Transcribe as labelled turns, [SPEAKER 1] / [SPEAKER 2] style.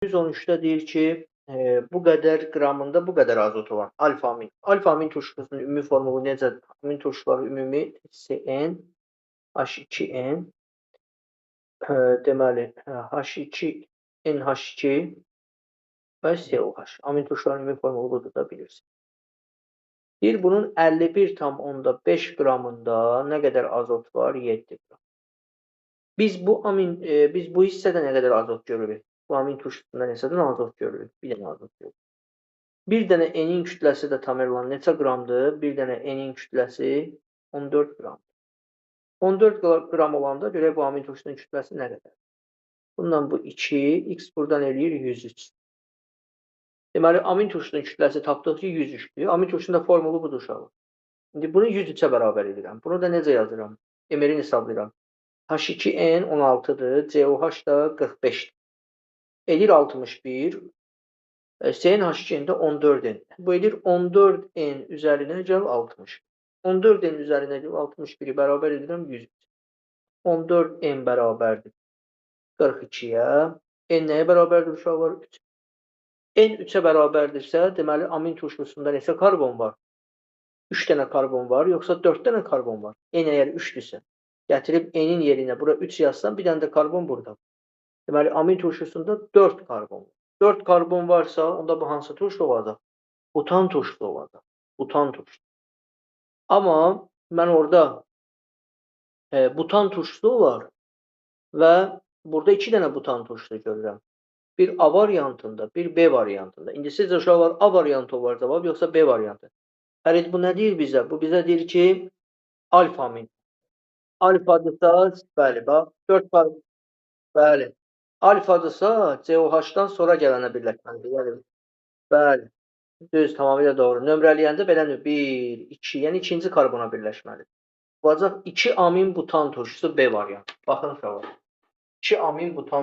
[SPEAKER 1] 113'də deyir ki, bu qədər qramında bu qədər azotu var. Alfa amin. Alfa amin turşusunun ümumi formulu necədir? Amin turşuları ümumi CN H2N deməli H2NH2 və COH. Amin turşularının ümumi formulu budur da bilirsiniz. Deyir bunun 51,5 qramında nə qədər azot var? 7 qram. Biz bu hissədə nə qədər azot görürük? Bu amin turşusundan hissədən azot görürük. Bir dənə azot görürük. Bir dənə N-in kütləsi də Tamerlan neçə qramdır? Bir dənə N-in kütləsi 14 qramdır. 14 qram olanda görək bu amin turşusunun kütləsi nə qədər? Bundan bu 2, x buradan eləyir 103. Deməli, amin turşusunun kütləsi tapdıq ki, 103'dür. Amin turşusunda formulu budur uşaqlar. İndi bunu 103'ə bərabər edirəm. Bunu da necə yazıram? Emerin hesablayıram. H2N 16'dır, COH da 45'dir. Edir 61. CnH2N də 14N. Bu edir 14N üzərinə gəl 60. 14N üzərinə gəl 61'i bərabər edirəm 100. 14N bərabərdir 42'yə. N nəyə bərabərdir uşaqlar? 3. N 3'ə bərabərdirsə, deməli amin turşusunda neçə karbon var? 3 dənə karbon var, yoxsa 4 dənə karbon var? N əgər 3'dürsə, gətirib N'in yerinə bura 3 yazsam, bir dənə də karbon burada. Deməli, amin turşusunda 4 karbon var. 4 karbon varsa, onda bu hansı turşu olacaq? Butan turşusu olacaq. Butan turşusu. Amma mən orada butan turşusu olar və burada 2 dənə butan turşusu görürəm. Bir A variantında, bir B variantında. İndi sizcə uşaqlar A variantı var cavab, yoxsa B variantı? Hələ bu nə deyir bizə? Bu bizə deyir ki, alfa amin. Alfadırsa, bəli, bax, 4 karbon. Bəli. Alfadırsa, COH-dan sonra gələnə birləşməlidir. Yəni, bəli. Düz, tamamilə doğru. Nömrələyəndə belə 1, 2, yəni ikinci karbona birləşməlidir. Olacaq 2 amin butan turşusu B variantı. Baxın uşaqlar. 2 amin butan